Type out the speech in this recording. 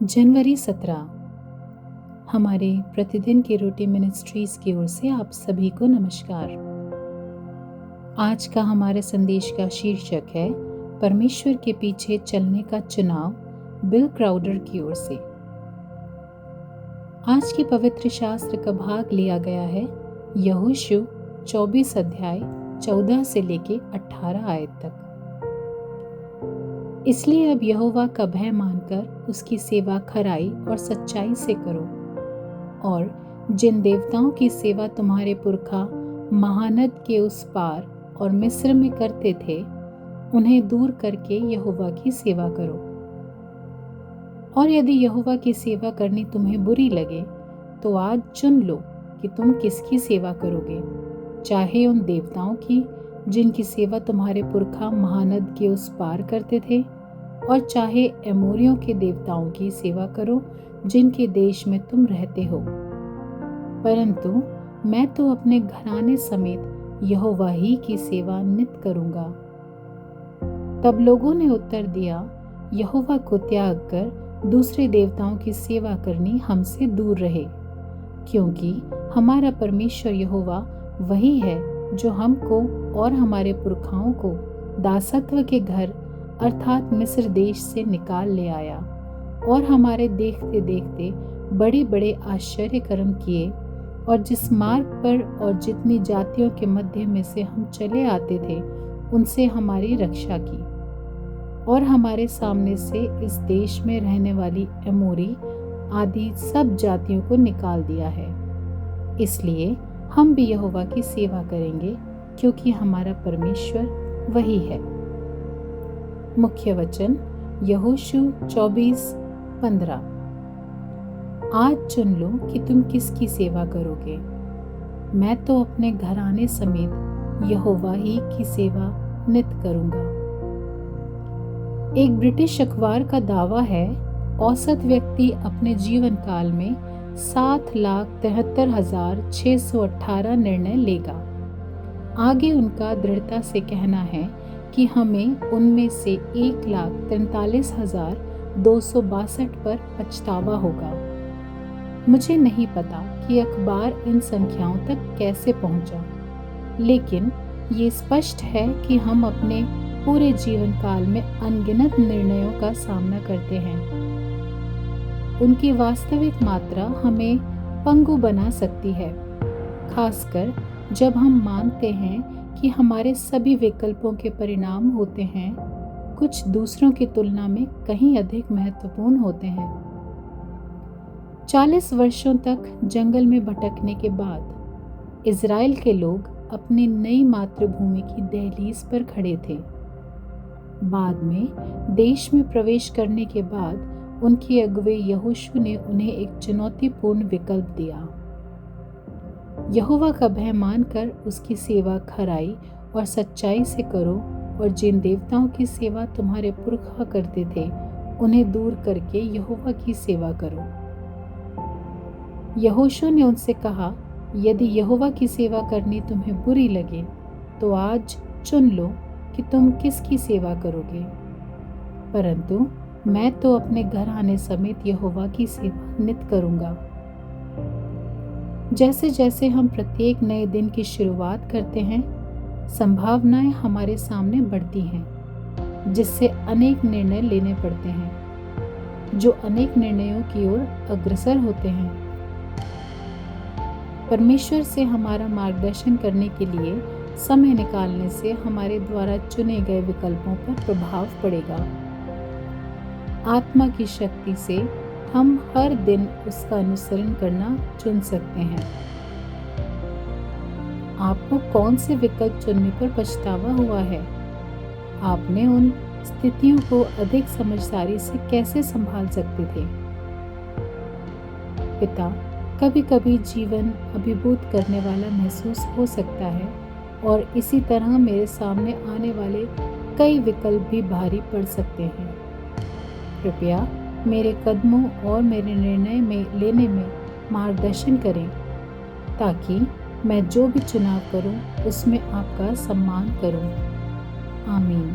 जनवरी 17 हमारे प्रतिदिन की रोटी मिनिस्ट्रीज की ओर से आप सभी को नमस्कार। आज का हमारे संदेश का शीर्षक है परमेश्वर के पीछे चलने का चुनाव, बिल क्राउडर की ओर से। आज के पवित्र शास्त्र का भाग लिया गया है यहोशू 24 अध्याय 14 से लेके 18 आयत तक। इसलिए अब यहोवा का भय मानकर उसकी सेवा खराई और सच्चाई से करो, और जिन देवताओं की सेवा तुम्हारे पुरखा महानद के उस पार और मिस्र में करते थे, उन्हें दूर करके यहोवा की सेवा करो। और यदि यहोवा की सेवा करनी तुम्हें बुरी लगे, तो आज चुन लो कि तुम किसकी सेवा करोगे, चाहे उन देवताओं की जिनकी सेवा तुम्हारे पुरखा महानद के उस पार करते थे, और चाहे एमोरियों के देवताओं की सेवा करो जिनके देश में तुम रहते हो। परंतु मैं तो अपने घराने समेत यहोवा ही की सेवा नित करूंगा। तब लोगों ने उत्तर दिया, यहोवा को त्याग कर दूसरे देवताओं की सेवा करनी हमसे दूर रहे, क्योंकि हमारा परमेश्वर यहोवा वही है जो हमको और हमारे पुरखाओं को दासत्व के घर अर्थात मिस्र देश से निकाल ले आया, और हमारे देखते देखते बड़े बड़े आश्चर्य कर्म किए, और जिस मार्ग पर और जितनी जातियों के मध्य में से हम चले आते थे, उनसे हमारी रक्षा की, और हमारे सामने से इस देश में रहने वाली एमोरी आदि सब जातियों को निकाल दिया है। इसलिए हम भी यहोवा की सेवा करेंगे, क्योंकि हमारा परमेश्वर वही है। मुख्य वचन यहोशू 24:15। आज चुन लो कि तुम किसकी सेवा करोगे। मैं तो अपने घराने समेत यहोवा ही की सेवा नित करूंगा। एक ब्रिटिश अखबार का दावा है, औसत व्यक्ति अपने जीवन काल में 7,73,618 निर्णय लेगा। आगे उनका दृढ़ता से कहना है कि हमें उनमें से 1,43,262 पर पछतावा होगा। मुझे नहीं पता कि अखबार इन संख्याओं तक कैसे पहुंचा, लेकिन ये स्पष्ट है कि हम अपने पूरे जीवन काल में अनगिनत निर्णयों का सामना करते हैं। उनकी वास्तविक मात्रा हमें पंगु बना सकती है, खासकर जब हम मानते हैं कि हमारे सभी विकल्पों के परिणाम होते हैं कुछ दूसरों की तुलना में कहीं अधिक महत्वपूर्ण होते हैं। 40 वर्षों तक जंगल में भटकने के बाद इज़राइल के लोग अपनी नई मातृभूमि की दहलीज पर खड़े थे। बाद में देश में प्रवेश करने के बाद उनके अगुवे यहोशू ने उन्हें एक चुनौतीपूर्ण विकल्प दिया। यहोवा का भय मानकर उसकी सेवा खराई और सच्चाई से करो, और जिन देवताओं की सेवा तुम्हारे पुरखा करते थे, उन्हें दूर करके यहोवा की सेवा करो। यहोशू ने उनसे कहा, यदि यहोवा की सेवा करनी तुम्हें बुरी लगे, तो आज चुन लो कि तुम किसकी सेवा करोगे। परंतु मैं तो अपने घराने समेत यहोवा की सेवा नित करूंगा। जैसे जैसे हम प्रत्येक नए दिन की शुरुआत करते हैं, संभावनाएं हमारे सामने बढ़ती हैं, जिससे अनेक निर्णय लेने पड़ते हैं, जो अनेक निर्णयों की ओर अग्रसर होते हैं। परमेश्वर से हमारा मार्गदर्शन करने के लिए समय निकालने से हमारे द्वारा चुने गए विकल्पों पर प्रभाव पड़ेगा। आत्मा की शक्ति से हम हर दिन उसका अनुसरण करना चुन सकते हैं। आपको कौन से विकल्प चुनने पर पछतावा हुआ है? आपने उन स्थितियों को अधिक समझदारी से कैसे संभाल सकते थे? पिता, कभी कभी जीवन अभिभूत करने वाला महसूस हो सकता है, और इसी तरह मेरे सामने आने वाले कई विकल्प भी भारी पड़ सकते हैं। कृपया मेरे कदमों और मेरे निर्णय में लेने में मार्गदर्शन करें, ताकि मैं जो भी चुनाव करूं उसमें आपका सम्मान करूं। आमीन।